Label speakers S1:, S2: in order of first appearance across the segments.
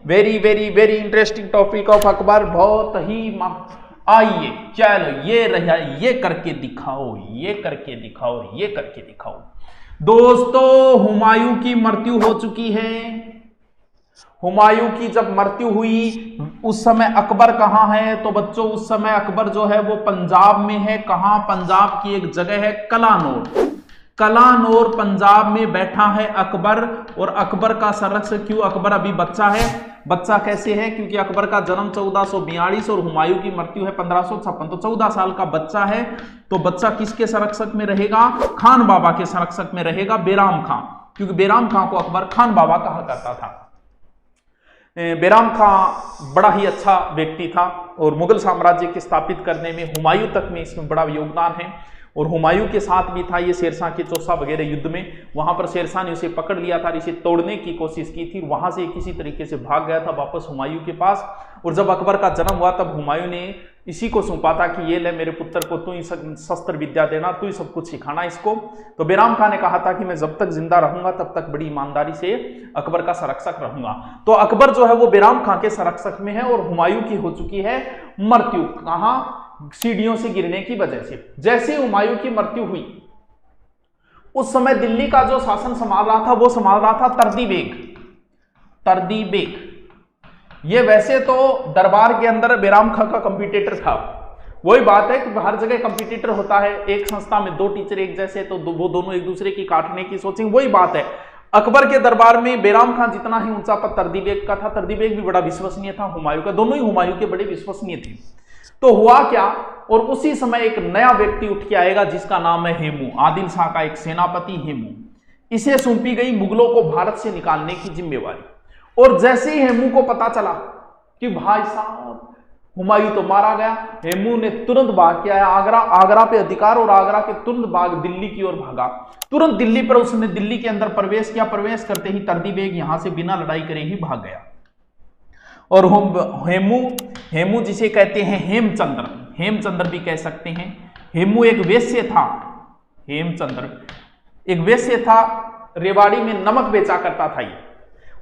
S1: Very very very interesting topic of Akbar, बहुत ही आइए चलो ये रहा, ये करके दिखाओ, ये करके दिखाओ, ये करके दिखाओ। दोस्तों हुमायूं की मृत्यु हो चुकी है। हुमायूं की जब मृत्यु हुई उस समय अकबर कहां है? तो बच्चों उस समय अकबर जो है वो पंजाब में है। कहां? पंजाब की एक जगह है कलानौर। कलानौर पंजाब में बैठा है अकबर। और अकबर का संरक्षक, क्यों? अकबर अभी बच्चा है। बच्चा कैसे है? क्योंकि अकबर का जन्म 1442 और हुमायूं की मृत्यु है 1556, तो 14 साल का बच्चा है। तो बच्चा किसके संरक्षक में रहेगा? खान बाबा के संरक्षक में रहेगा, बेराम खां, क्योंकि बेराम खां को अकबर खान बाबा कहा करता था। बेराम खां बड़ा ही अच्छा व्यक्ति था और मुगल साम्राज्य के स्थापित करने में, हुमायूं तक में इसमें बड़ा योगदान है। और हुमायूं के साथ भी था ये शेरशाह के चौसा वगैरह युद्ध में। वहां पर शेरशाह ने उसे पकड़ लिया था, इसे तोड़ने की कोशिश की थी। वहां से किसी तरीके से भाग गया था वापस हुमायूं के पास। और जब अकबर का जन्म हुआ तब हुमायूं ने इसी को सौंपा था कि ये ले मेरे पुत्र को, तू ही शस्त्र विद्या देना, तू ही सब कुछ सिखाना इसको। तो बेराम खां ने कहा था कि मैं जब तक जिंदा रहूंगा तब तक बड़ी ईमानदारी से अकबर का संरक्षक रहूंगा। तो अकबर जो है वो बेराम खां के संरक्षक में है और हुमायूं की हो चुकी है मृत्यु। कहां? सीढ़ियों से गिरने की वजह से। जैसे हुमायूं की मृत्यु हुई उस समय दिल्ली का जो शासन संभाल रहा था वो संभाल रहा था तर्दी बेग। तर्दी बेग ये वैसे तो दरबार के अंदर बेराम खां का कंपटीटर था। वही बात है कि हर जगह कंपटीटर होता है, एक संस्था में दो टीचर एक जैसे, तो वो दोनों एक दूसरे की काटने की सोचेंगे। वही बात है, अकबर के दरबार में बेराम खां जितना ही ऊंचा पद तर्दी बेग का था। तर्दी बेग भी बड़ा विश्वसनीय था हुमायूं का, दोनों ही हुमायूं के बड़े विश्वसनीय थे। तो हुआ क्या, और उसी समय एक नया व्यक्ति उठ के आएगा जिसका नाम है हेमू, आदिल शाह का एक सेनापति हेमू। इसे सौंपी गई मुगलों को भारत से निकालने की जिम्मेवारी। और जैसे ही हेमू को पता चला कि भाई साहब हुमायूं तो मारा गया, हेमू ने तुरंत भाग के आया आगरा। आगरा पे अधिकार और आगरा के तुरंत भाग दिल्ली की ओर भागा। तुरंत दिल्ली पर उसने दिल्ली के अंदर प्रवेश किया। प्रवेश करते ही तर्दी बेग यहां से बिना लड़ाई करे ही भाग गया। और हेमू जिसे कहते हैं हेमचंद्र, हेमचंद्र भी कह सकते हैं। हेमू एक वेश्य था। हेमचंद्र एक वेश्य था, रेवाड़ी में नमक बेचा करता था ये।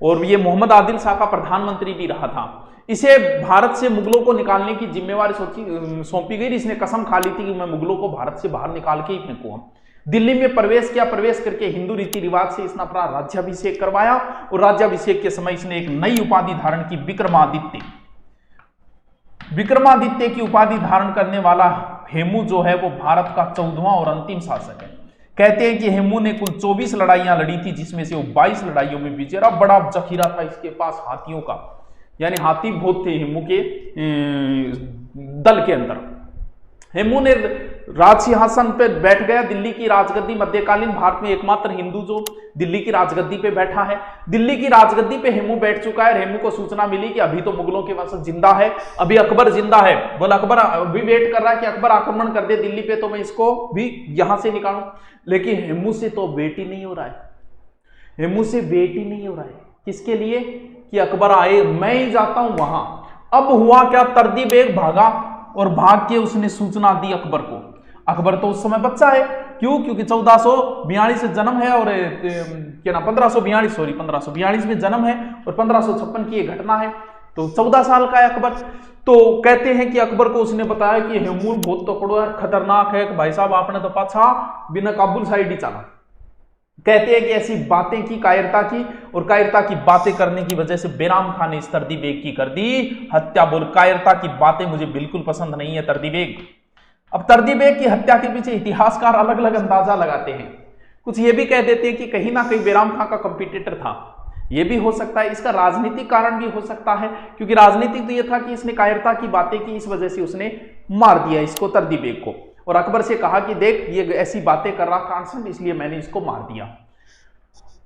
S1: और ये मोहम्मद आदिल शाह का प्रधानमंत्री भी रहा था। इसे भारत से मुगलों को निकालने की जिम्मेवारी सौंपी गई। इसने कसम खा ली थी कि मैं मुगलों को भारत से बाहर निकाल के ही फेंकूंगा। दिल्ली में प्रवेश किया। प्रवेश करके हिंदू रीति रिवाज से इसने अपना राज्याभिषेक करवाया। और राज्याभिषेक के समय इसने एक नई उपाधि धारण की, विक्रमादित्य। विक्रमादित्य की उपाधि धारण करने वाला हेमू जो है वो भारत का 14वां और अंतिम शासक है। कहते हैं कि हेमू ने कुल 24 लड़ाइयां लड़ी थी, जिसमें से वो 22 लड़ाइयों में विजय रहा। बड़ा जखीरा था इसके पास हाथियों का, यानी हाथी बहुत थे हेमू के दल के अंदर। हेमू ने राज सिंहासन पे बैठ गया, दिल्ली की राजगद्दी। मध्यकालीन भारत में एकमात्र हिंदू जो दिल्ली की राजगद्दी पे बैठा है। दिल्ली की राजगद्दी पे हेमू बैठ चुका है। हेमू को सूचना मिली कि अभी तो मुगलों के वंशज जिंदा है, अभी अकबर जिंदा है। बोला अकबर अभी वेट कर रहा है कि अकबर आक्रमण कर दे दिल्ली पे तो मैं इसको भी यहां से निकालूं। लेकिन हेमू से तो वेट ही नहीं हो रहा है। हेमू से वेट ही नहीं हो रहा है। किसके लिए? कि अकबर आए, मैं ही जाता हूं वहां। अब हुआ क्या, तर्दी बेग भागा और भाग के उसने सूचना दी अकबर को। अकबर तो उस समय बच्चा है, क्यों? क्योंकि 1442 से जन्म है और क्या ना 1542 में जन्म है और 1556 की ये घटना है। तो 14 साल का है अकबर। तो कहते हैं कि अकबर को उसने बताया कि हेमू बहुत तकड़ो है, खतरनाक है, कि भाई साहब आपने तो पाछा बिना काबुल साइड ही चला। कहते हैं कि ऐसी बातें की, कायरता की, और कायरता की बातें करने की वजह से बेराम खां ने इस तर्दी बेग की कर दी हत्या। बोल, कायरता की बातें मुझे बिल्कुल पसंद नहीं है तर्दी बेग। अब तर्दी बेग की हत्या के पीछे इतिहासकार अलग अलग अंदाजा लगाते हैं। कुछ ये भी कह देते हैं कि कहीं ना कहीं बेराम खां का कंपटीटर था। ये भी हो सकता है। इसका राजनीतिक कारण भी हो सकता है, क्योंकि राजनीतिक तो ये था कि इसने कायरता की बातें की, इस वजह से उसने मार दिया इसको, तर्दी बेग को। और अकबर से कहा कि देख ये ऐसी बातें कर रहा कांसन, इसलिए मैंने इसको मार दिया।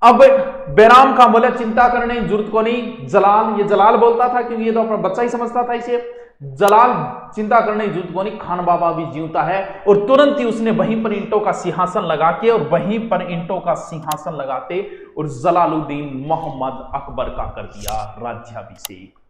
S1: अब बेराम खां बोले चिंता करने की जरूरत को नहीं। जलाल, ये जलाल बोलता था क्योंकि ये तो अपना बच्चा ही समझता था इसे। जलाल, चिंता करने की जरूरत को नहीं, खान बाबा भी जीवता है। और तुरंत ही उसने वहीं पर ईंटों का सिंहासन लगा के, और वहीं पर ईंटों का सिंहासन लगाते और जलालुद्दीन मोहम्मद अकबर का कर दिया राज्याभिषेक।